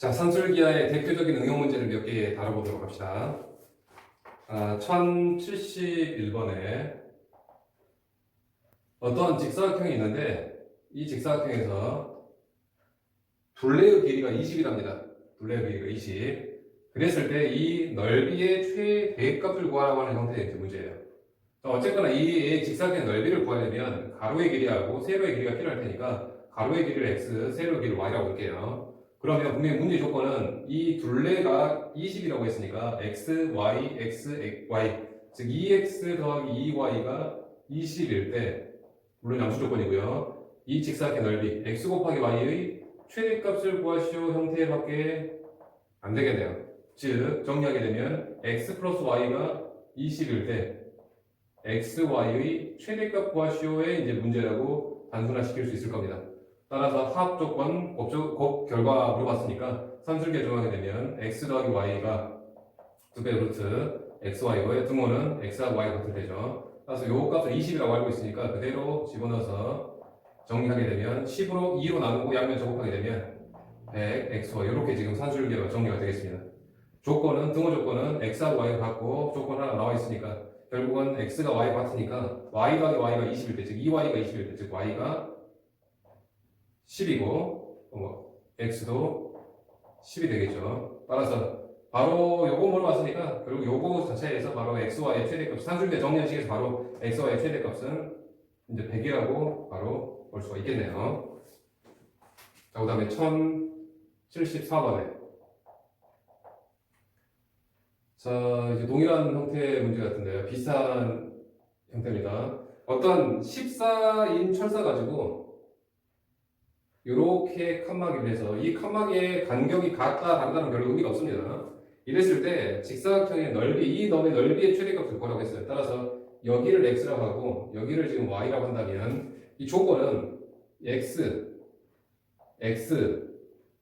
자, 산술기하의 대표적인 응용 문제를 몇 개 다뤄보도록 합시다. 1071번에 어떤 직사각형이 있는데 이 직사각형에서 둘레의 길이가 20이랍니다. 둘레의 길이가 20. 그랬을 때 이 넓이의 최대값을 구하라고 하는 형태의 문제예요. 어쨌거나 이 직사각형의 넓이를 구하려면 가로의 길이하고 세로의 길이가 필요할 테니까 가로의 길이를 x, 세로의 길이를 y라고 할게요. 그러면 분명히 문제 조건은 이 둘레가 20이라고 했으니까 x, y, x, y 즉 2x 더하기 2y가 20일 때 물론 양수 조건이고요. 이 직사각형 넓이 x 곱하기 y의 최대값을 구하시오 형태밖에 안 되겠네요. 즉 정리하게 되면 x 플러스 y가 20일 때 x, y의 최대값 구하시오의 이제 문제라고 단순화시킬 수 있을 겁니다. 따라서 합 조건, 곱 결과 물어봤으니까 산술기에 정하게 되면 x 더하기 y가 2배 루트 x, y고요. 등호는 x하고 y가 같을 때죠. 따라서 요 값을 20이라고 알고 있으니까 그대로 집어넣어서 정리하게 되면 10으로 2로 나누고 양면 제곱하게 되면 100, x와 이렇게 지금 산술기가 정리가 되겠습니다. 조건은, 등호 조건은 x하고 y가 같고 조건 하나 나와 있으니까 결국은 x가 y 같으니까 y 더하기 y가 20일 때, 즉 2y가 20일 때, 즉 y가 10이고 x도 10이 되겠죠. 따라서 바로 요거 물어봤으니까 결국 요거 자체에서 바로 xy의 최대값, 산술기의 정리식에서 바로 xy의 최대값은 이제 100이라고 바로 볼 수가 있겠네요. 자, 그 다음에 1074번에 자, 이제 동일한 형태의 문제 같은데요. 비슷한 형태입니다. 어떤 14인 철사 가지고 이렇게 칸막이를 해서 이 칸막이의 간격이 같다 다르다는 별로 의미가 없습니다. 이랬을 때 직사각형의 넓이, 이 넓의 넓이의 최대값을 구하라고 했어요. 따라서 여기를 x라고 하고 여기를 지금 y라고 한다면 이 조건은 x,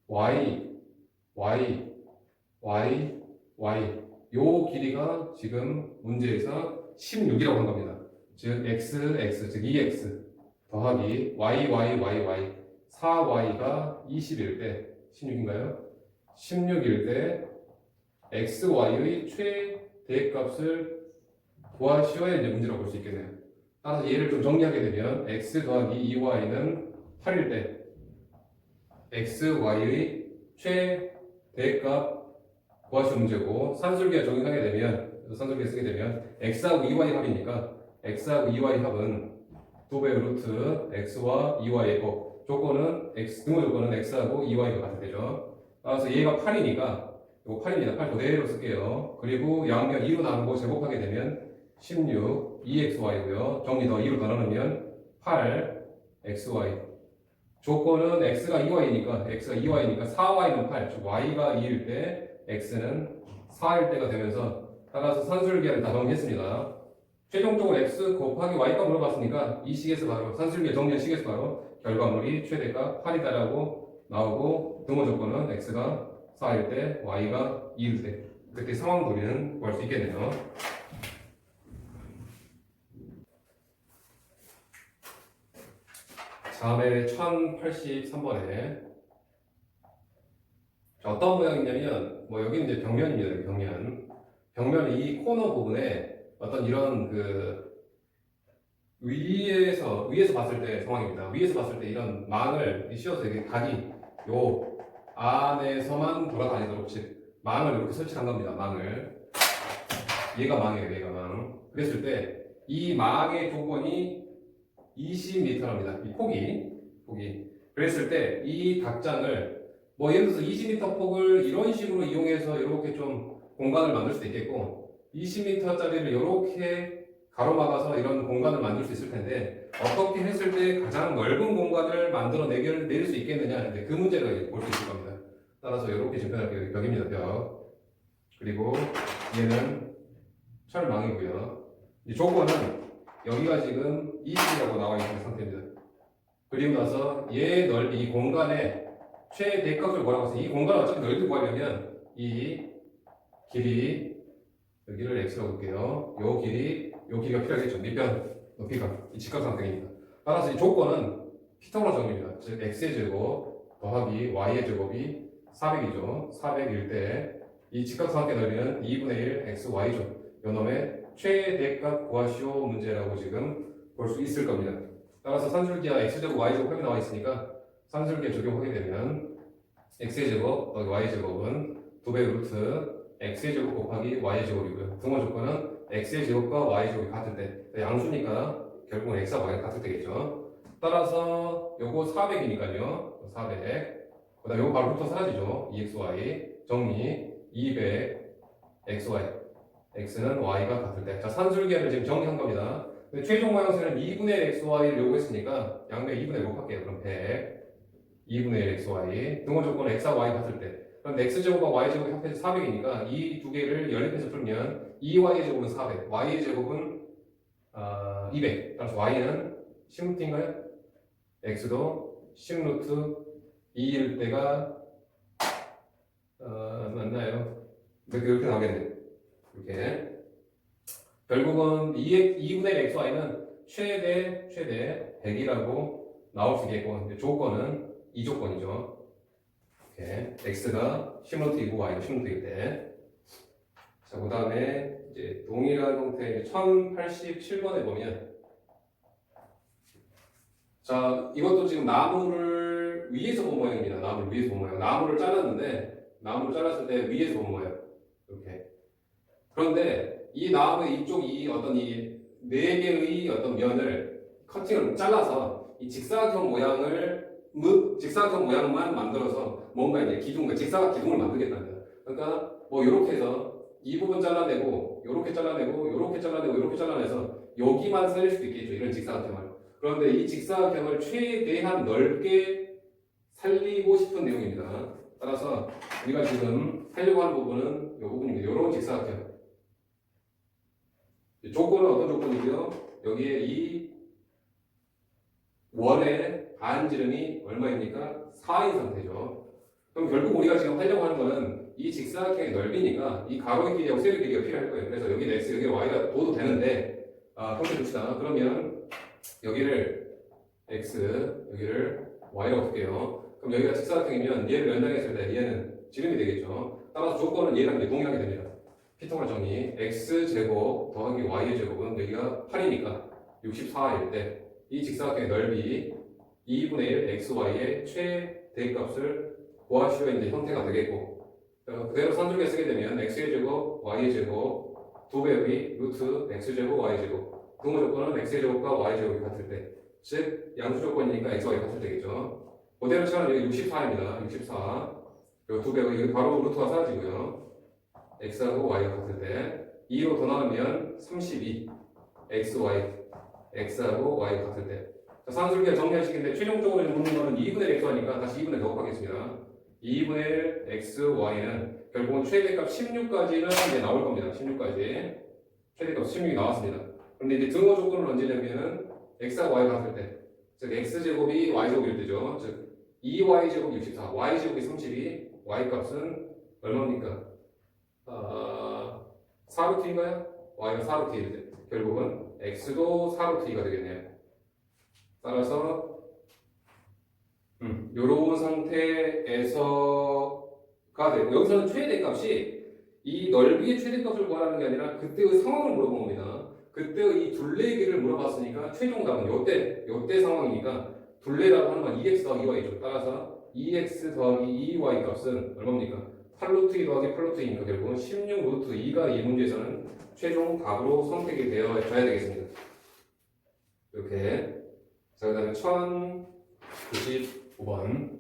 y, y, y, y 요 길이가 지금 문제에서 16이라고 한 겁니다. 즉 x, 즉 2x 더하기 y 4y가 20일 때 16인가요? 16일 때 xy의 최대값을 구하시어야 이제 문제라고 볼 수 있겠네요. 따라서 얘를 좀 정리하게 되면 x 더하기 2y는 8일 때 xy의 최대값 구하시오 문제고 산술기에 적용하게 되면 산술기에 쓰게 되면 x하고 2y 합이니까 x하고 2y 합은 2배 루트 x와 2y의 곱 조건은 등호 조건은 x하고 2y가 같을 때죠. 따라서 얘가 8이니까 이거 8입니다. 8 그대로 쓸게요. 그리고 양면 2로 나누고 제곱하게 되면 16 2xy고요. 정리 더 2로 더 나누면 8 xy 조건은 x가 2y니까 4y는 8 즉 y가 2일 때 x는 4일 때가 되면서 따라서 산술기를 다 정리했습니다. 최종적으로 x 곱하기 y가 물어봤으니까 이 식에서 바로 산술기의 정리한 식에서 바로 결과물이 최대값 8이다라고 나오고 등호 조건은 x가 4일 때 y가 2일 때 그렇게 상황 도리는 구할 수 있겠네요. 다음에 1083번에 어떤 모양이냐면 여기는 이제 벽면입니다. 벽면 이 코너 부분에 어떤 이런 위에서 봤을 때 상황입니다. 위에서 봤을 때 이런 망을 씌워서 이렇게 각이 요 안에서만 돌아다니도록 즉 망을 이렇게 설치한 겁니다. 얘가 망이에요. 얘가 망. 그랬을 때 이 망의 조건이 20m랍니다. 이 폭이. 그랬을 때 이 각장을 예를 들어서 20m 폭을 이런 식으로 이용해서 이렇게 좀 공간을 만들 수도 있겠고 20m짜리를 이렇게 가로막아서 이런 공간을 만들 수 있을 텐데 어떻게 했을 때 가장 넓은 공간을 만들어 내릴 수 있겠느냐 그 문제를 볼 수 있을 겁니다. 따라서 이렇게 지금 벽입니다. 벽. 그리고 얘는 철망이고요. 이 조건은 여기가 지금 20이라고 나와 있는 상태입니다. 그리고 나서 얘 넓이 이 공간의 최대값을 뭐라고 해서 이 공간을 어차피 넓이 구하려면 이 길이 여기를 x라고 볼게요. 요 길이가 필요하겠죠. 밑변 높이가 이 직각삼각형입니다. 따라서 이 조건은 피타고라 정리입니다. 즉 x의 제곱 더하기 y의 제곱이 400이죠. 400일 때 이 직각삼각의 넓이는 2분의 1 xy죠. 요놈의 최대값 구하시오 문제라고 지금 볼 수 있을 겁니다. 따라서 산술기하 x제곱 y제곱 합이 나와 있으니까 산술기에 적용하게 되면 x제곱 더하기 y제곱은 2배 루트 x제곱 곱하기 y제곱이고요. 등호 조건은 x제곱과 y제곱이 같을 때 양수니까 결국은 x와 y가 같을 때겠죠. 따라서 요거 400이니까요. 400. 그 다음에 요거 바로 루트 사라지죠. 2xy 정리 200 xy x는 y가 같을 때. 자, 산술기하를 지금 정리한 겁니다. 근데 최종 모양새는 2분의 1 xy를 요구했으니까 양변 2분의 1 곱할게요. 그럼 100 2분의 1 xy 등호 조건은 x와 y 같을 때. 그럼 x제곱과 y제곱이 합해서 400이니까 이 두 개를 연립해서 풀면 2y의 제곱은 400 y의 제곱은 200. 따라서 y는 10루트인가요? x도 10루트 2일 때가 맞나요? 이렇게 나오겠네요. 이렇게 결국은 2분의 1 xy는 최대 100이라고 나올 수 있겠고 조건은 이 조건이죠. 이렇게 x가 10루트이고 y가 10루트일 때. 자, 그 다음에 이제 동일한 형태의 1087번에 보면 자, 이것도 지금 나무를 위에서 본 모양입니다. 나무를 위에서 본 모양. 나무를 잘랐을 때 위에서 본 모양. 이렇게. 그런데 이 나무의 이쪽 어떤 이 네 개의 어떤 면을 커팅을 잘라서 이 직사각형 모양만 만들어서 뭔가 이제 직사각 기둥을 만들겠답니다. 그러니까 뭐 이렇게 해서 이 부분 잘라내고 요렇게 잘라내고 요렇게 잘라내고 요렇게 잘라내서 여기만 살릴 수도 있겠죠. 이런 직사각형을. 그런데 이 직사각형을 최대한 넓게 살리고 싶은 내용입니다. 따라서 우리가 지금 하려고 하는 부분은 이 부분입니다. 이런 직사각형. 조건은 어떤 조건이고요? 여기에 이 원의 반지름이 얼마입니까? 4인 상태죠. 그럼 결국 우리가 지금 하려고 하는 거는 이 직사각형의 넓이니까 이 가로의 길이하고 세로의 길이가 필요할 거예요. 그래서 여기는 x, 여기 y가 둬도 되는데 그렇게 둡시다. 그러면 여기를 x, 여기를 y라고 볼게요. 그럼 여기가 직사각형이면 얘를 연장했을 때 얘는 지름이 되겠죠. 따라서 조건은 얘랑 이제 동일하게 됩니다. 피통을 정리 x제곱 더하기 y의 제곱은 여기가 8이니까 64일 때 이 직사각형의 넓이 2분의 1 xy의 최대값을 구하시오 이제 형태가 되겠고 그대로 산술기에 쓰게 되면 x의 제곱 y의 제곱 2배의 루트 x제곱 y의 제곱 등호 조건은 x의 제곱과 y의 제곱이 같을 때 즉 양수 조건이니까 x, y가 같을 때겠죠. 그대로 치면 여기 64입니다. 64 요 2배의 여기 바로 루트가 사라지고요. x하고 y가 같을 때 2로 더 나누면 32 xy x하고 y가 같을 때 자, 산술기가 정리하시겠는데 최종적으로 묻는 거는 2분의 1 xy니까 다시 2분의 1 곱하겠습니다. 2분의 1 x, y는 결국은 최대값 16까지는 이제 나올 겁니다. 16까지 최대값 16이 나왔습니다. 그런데 이제 등호 조건을 언제냐면은 x하고 y가 같을 때 즉 x제곱이 y제곱일 때죠. 즉 2y제곱 64 y제곱이 32 y값은 얼마입니까? 4루트인가요? y가 4루트일 때 결국은 x도 4루트가 되겠네요. 따라서 요런 상태에서가 되고 여기서는 최대값이 이 넓이의 최대값을 구하라는 게 아니라 그때의 상황을 물어본 겁니다. 그때의 이 둘레의 길이를 물어봤으니까 최종 답은 요때 상황이니까 둘레라고 하는 건 2x 더하기 2y죠. 따라서 2x 더하기 2y 값은 얼마입니까? 8루트 2 더하기 8루트 2니까 결국은 16루트 2가 이 문제에서는 최종 답으로 선택이 되어야 되겠습니다. 이렇게. 자, 그 다음에 1095번.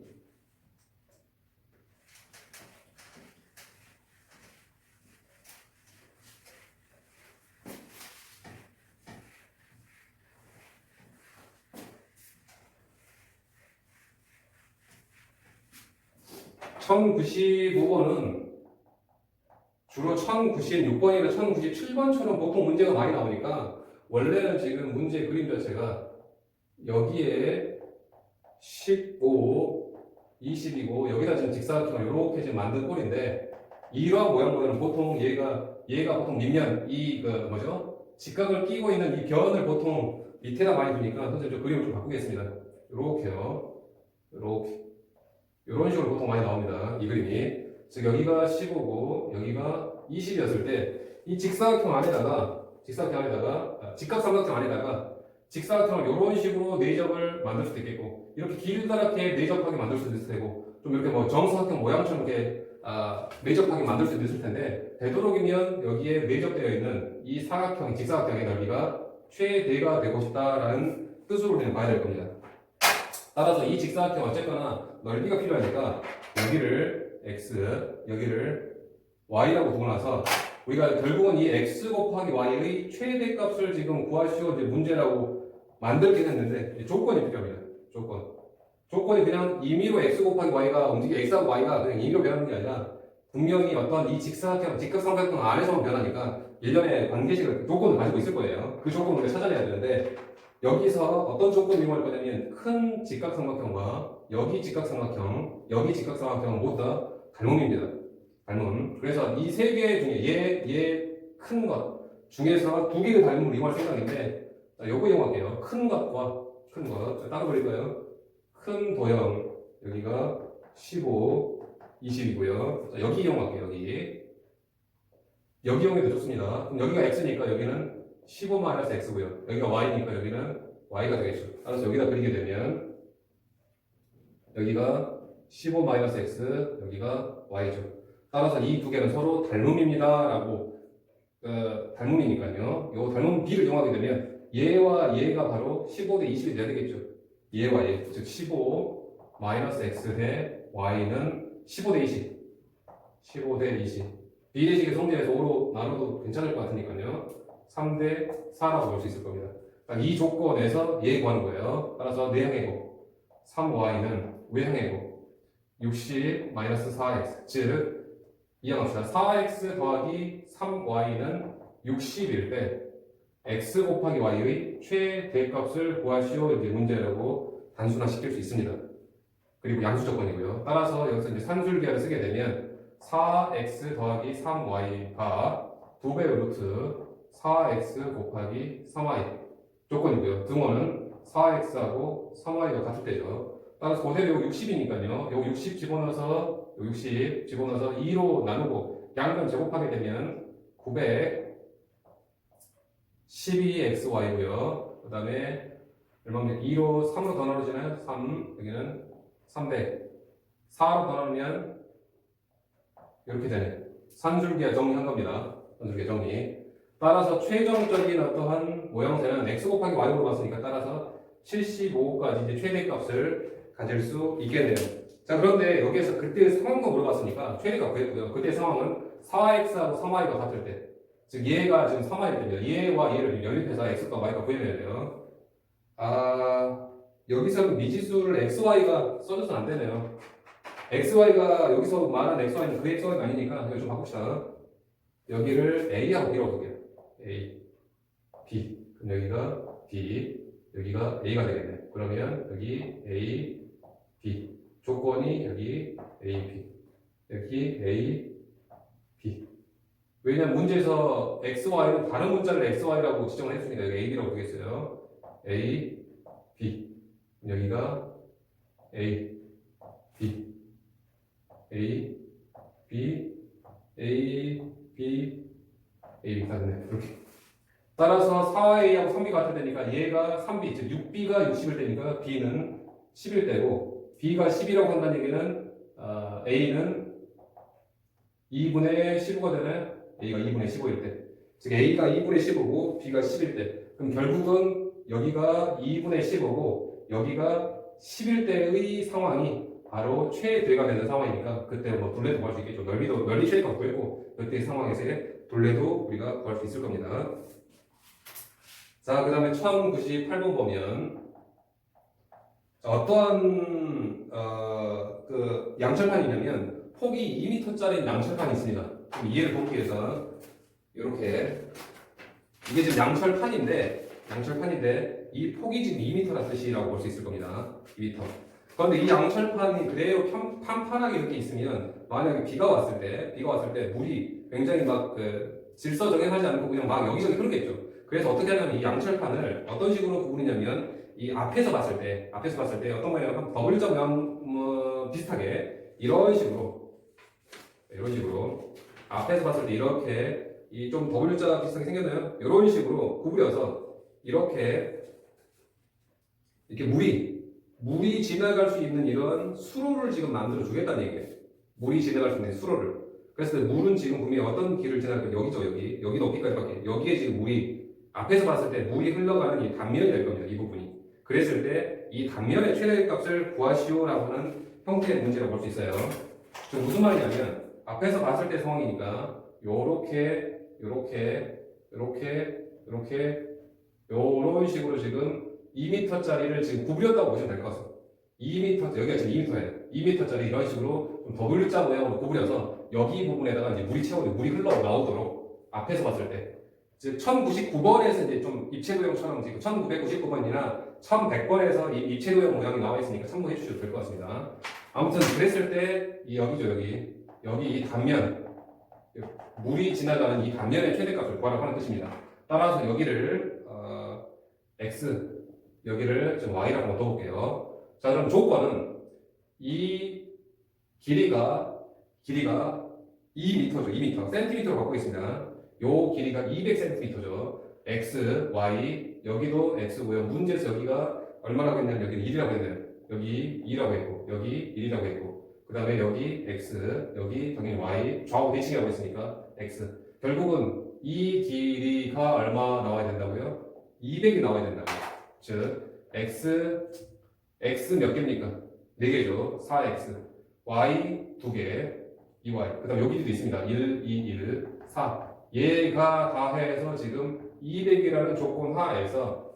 (1095번은) 주로 1096번이나 1097번처럼 보통 문제가 많이 나오니까 원래는 지금 문제 그림 자체가 여기에 15, 20이고 여기다 지금 직사각형을 이렇게 지금 만든 꼴인데 이러한 모양보다는 보통 얘가 보통 밑면 직각을 끼고 있는 이 변을 보통 밑에다 많이 두니까 선생님 저 그림을 좀 바꾸겠습니다. 이렇게요. 이렇게 이런 식으로 보통 많이 나옵니다. 이 그림이. 즉 여기가 15고 여기가 20이었을 때 이 직사각형 안에다가 직사각형을 이런 식으로 내접을 만들 수도 있겠고 이렇게 길다랗게 내접하게 만들 수도 있을 테고 좀 이렇게 뭐 정사각형 모양처럼 이렇게 내접하게 만들 수도 있을 텐데 되도록이면 여기에 내접되어 있는 이 사각형, 직사각형의 넓이가 최대가 되고 싶다라는 뜻으로 그냥 봐야 될 겁니다. 따라서 이 직사각형 어쨌거나 넓이가 필요하니까 여기를 x, 여기를 y라고 두고 나서 우리가 결국은 이 x 곱하기 y의 최대값을 지금 구하시오 이제 문제라고 만들긴 했는데 조건이 필요합니다. 조건이 그냥 임의로 x 곱하기 y가 x하고 y가 그냥 임의로 변하는 게 아니라 분명히 어떤 이 직각삼각형 안에서만 변하니까 일련의 관계식을 조건을 가지고 있을 거예요. 그 조건을 우리가 찾아내야 되는데 여기서 어떤 조건을 이용할 거냐면 큰 직각삼각형과 여기 직각삼각형 모두 다 닮음입니다. 닮음. 그래서 이 세 개 중에 얘 큰 것 중에서 두 개의 닮음을 이용할 생각인데 요거 이용할게요. 큰 것 따로 그릴까요? 큰 도형 여기가 15, 20이고요. 여기 이용할게요. 여기 이용해도 좋습니다. 그럼 여기가 x니까 여기는 15-x고요. 여기가 y니까 여기는 y가 되겠죠. 따라서 여기다 그리게 되면 여기가 15-x, 여기가 y죠. 따라서 이 두 개는 서로 닮음입니다. 라고 닮음이니까요. 요 닮음 b를 이용하게 되면 얘와 얘가 바로 15대 20이 돼야 되겠죠. 얘와 얘, 즉 15-x 대 y는 15대 20. 15대 20. 비례식의 성질에서 5로 나눠도 괜찮을 것 같으니까요. 3대 4라고 볼 수 있을 겁니다. 이 조건에서 얘 구하는 거예요. 따라서 내항의 곱 3y는 외항의 곱 60-4x 즉 이해합시다. 4x 더하기 3y는 60일 때 x 곱하기 y의 최대값을 구하시오 이제 문제라고 단순화시킬 수 있습니다. 그리고 양수 조건이고요. 따라서 여기서 이제 산술기하를 쓰게 되면 4x 더하기 3y가 2배 루트 4x 곱하기 3y 조건이고요. 등호는 4x하고 3y가 같을 때죠. 따라서 그대로 60이니까요. 여기 60 집어넣어서 2로 나누고 양변 제곱하게 되면 912xy고요. 그 다음에 얼마면 2로 3으로 더 나누지나요? 3 여기는 300 4로 더 나누면 이렇게 되네. 산술기하 정리한 겁니다. 산술기하 정리. 따라서 최종적인 어떠한 모형새는 x 곱하기 y로 봤으니까 따라서 75까지 이제 최대값을 가질 수 있겠네요. 자, 그런데 여기에서 그때의 상황도 물어봤으니까 최대값 구했고요. 그때 상황은 4x하고 3y가 같을 때, 즉 얘가 지금 3y일 때입니다. 얘와 얘를 연립해서 x과 y가 구해내야 돼요. 여기서는 미지수를 xy가 써줘서는 안 되네요. xy가 여기서 말하는 xy는 그 xy가 아니니까 이거 좀 바꿉시다. 여기를 a하고 b라고 볼게요. a, b. 그럼 여기가 b, 여기가 a가 되겠네. 그러면 여기 a, b. 조건이 여기 a, b. 여기 a, b. 왜냐면 문제에서 xy는 다른 문자를 xy라고 지정을 했으니까 여기 a, b라고 보겠어요. a, b. 여기가 a, b. a, b, a, b, a, b 다 됐네. 이렇게. 따라서 4a하고 3b가 같을 때니까 얘가 3b, 즉 6b가 60일 때니까 b는 10일 때고 b가 10이라고 한다는 얘기는 a는 2분의 15가 되나요? a가 2분의 15일 때. 즉 a가 2분의 15고 b가 10일 때. 그럼 결국은 여기가 2분의 15고 여기가 10일 때의 상황이 바로 최대가 되는 상황이니까 그때 뭐 둘레도 구할 수 있겠죠. 넓이 최대가 구했고 그때 상황에서의 둘레도 우리가 구할 수 있을 겁니다. 자, 그 다음에 1098번 보면 어떠한 그 양철판이냐면 폭이 2m짜리 양철판이 있습니다. 좀 이해를 돕기 위해서 이렇게 이게 지금 양철판인데 이 폭이 지금 2m라는 뜻이라고 볼 수 있을 겁니다. 2m. 그런데 이 양철판이 그대로 판판하게 이렇게 있으면 만약에 비가 왔을 때 물이 굉장히 막 질서정연하지 않고 그냥 막 여기저기 흐르겠죠. 그래서 어떻게 하냐면 이 양철판을 어떤 식으로 구분이냐면 이 앞에서 봤을 때 어떤 모양이냐면 W자 비슷하게 이런 식으로 앞에서 봤을 때 이렇게 이 좀 W자 비슷하게 생겼나요? 이런 식으로 구부려서 이렇게 물이 지나갈 수 있는 이런 수로를 지금 만들어 주겠다는 얘기예요. 물이 지나갈 수 있는 수로를. 그래서 물은 지금 분명히 어떤 길을 지나갈까? 여기죠, 여기 높이까지밖에. 여기에 지금 물이 앞에서 봤을 때 물이 흘러가는 이 단면이 될 겁니다. 이 부분이. 그랬을 때 이 단면의 최대값을 구하시오라고 하는 형태의 문제라고 볼 수 있어요. 지금 무슨 말이냐면 앞에서 봤을 때 상황이니까 요런 식으로 지금 2m짜리를 지금 구부렸다고 보시면 될 것 같습니다. 2m, 여기가 지금 2m예요. 2m짜리 이런 식으로 좀 W자 모양으로 구부려서 여기 부분에다가 이제 물이 채워져, 물이 흘러 나오도록 앞에서 봤을 때. 즉, 1099번에서 이제 좀 입체도형처럼 지금 1999번이나 1100번에서 이 입체도형 모양이 나와 있으니까 참고해 주셔도 될 것 같습니다. 아무튼 그랬을 때, 여기죠, 여기 이 단면, 물이 지나가는 이 단면의 최대값을 구하라고 하는 뜻입니다. 따라서 여기를, x, 여기를 좀 y라고 한번 넣어볼게요. 자, 그럼 조건은 이 길이가 2m죠. 2m. 센티미터로 갖고 있습니다. 요 길이가 200cm죠. x, y, 여기도 x고요. 문제에서 여기가 얼마라고 했냐면 여기는 1이라고 했네요. 여기 2라고 했고, 여기 1이라고 했고, 그 다음에 여기 x, 여기 당연히 y, 좌우 대칭하고 있으니까 x. 결국은 이 길이가 얼마 나와야 된다고요? 200이 나와야 된다고요. 즉, x 몇 개입니까? 4개죠. 4x. y 2개. 2y. 그 다음 여기도 있습니다. 1, 2, 1, 4. 얘가 다 해서 지금 200이라는 조건 하에서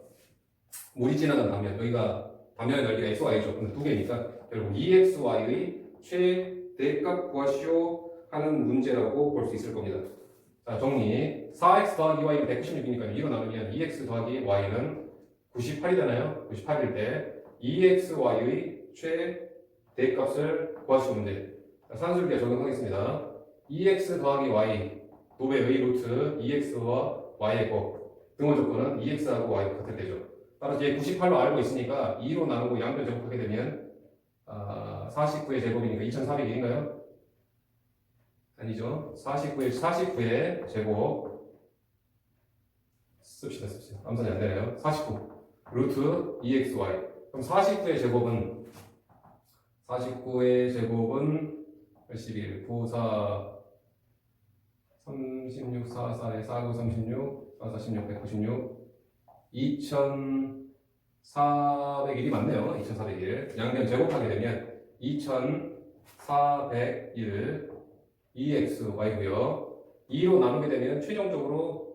물이 지나간 단면, 여기가 단면의 넓이가 xy죠. 근데 2개니까 결국 2xy의 최대값 구하시오 하는 문제라고 볼 수 있을 겁니다. 자, 정리. 4x 더하기 y는 196이니까 2로 나누면 2x 더하기 y는 98이잖아요. 98일 때 2xy의 최대값을 구하시오 문제. 자, 산술기하 적용하겠습니다. 2x 더하기 y 도배의 루트 2x와 y의 곱 등호 조건은 2x하고 y가 같을 때죠. 따라서 얘 98로 알고 있으니까 2로 나누고 양변 제곱하게 되면 49의 제곱이니까 2400일인가요? 아니죠. 49의 제곱 씁시다. 암산이 안 되네요. 49 루트 2xy. 그럼 49의 제곱은 81, 9, 4 36, 4, 4에 4, 9, 36, 4, 4, 16, 196 2401이 맞네요. 2401 양변 제곱하게 되면 2401 2xy고요 2로 나누게 되면 최종적으로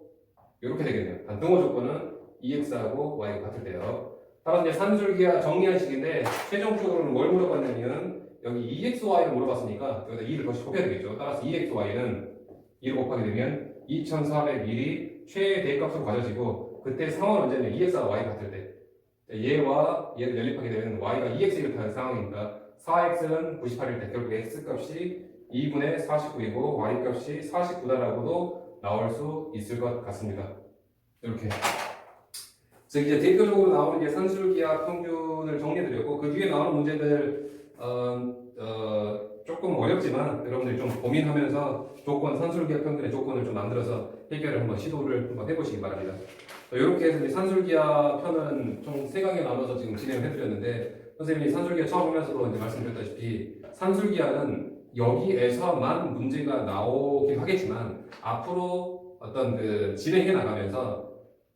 이렇게 되겠네요. 단등호 조건은 2x하고 y가 같을 때요. 따라서 이제 산술기하 정리한 식인데 최종적으로는 뭘 물어봤냐면 여기 2xy를 물어봤으니까 여기다 2를 다시 곱해야 되겠죠. 따라서 2xy는 2를 곱하게 되면 2401이 최대값으로 가져지고 그때 상황은 언제냐면 2x와 y가 같을 때 얘와 얘를 연립하게 되면 y가 2x를 타는 상황이니까 4x는 98일 때 결국 x값이 2분의 49이고 y값이 49다라고도 나올 수 있을 것 같습니다. 이렇게 즉 이제 대표적으로 나오는 이제 산술기하 평균을 정리해드렸고 그 뒤에 나오는 문제들 조금 어렵지만 여러분들이 좀 고민하면서 산술기하 평균의 조건을 좀 만들어서 해결을 한번 시도를 한번 해보시기 바랍니다. 이렇게 해서 이제 산술기하 편은 총 3강에 나눠서 지금 진행을 해드렸는데 선생님이 산술기하 처음 하면서도 이제 말씀드렸다시피 산술기하는 여기에서만 문제가 나오긴 하겠지만 앞으로 어떤 그 진행해 나가면서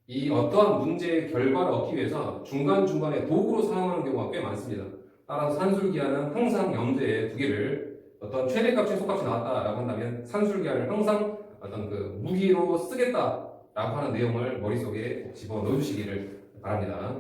이 어떠한 문제의 결과를 얻기 위해서 중간중간에 도구로 사용하는 경우가 꽤 많습니다. 따라서 산술기하는 항상 염두에 두기를 어떤 최대값, 최소값이 나왔다라고 한다면 산술기하를 항상 어떤 그 무기로 쓰겠다라고 하는 내용을 머릿속에 집어넣어 주시기를 바랍니다.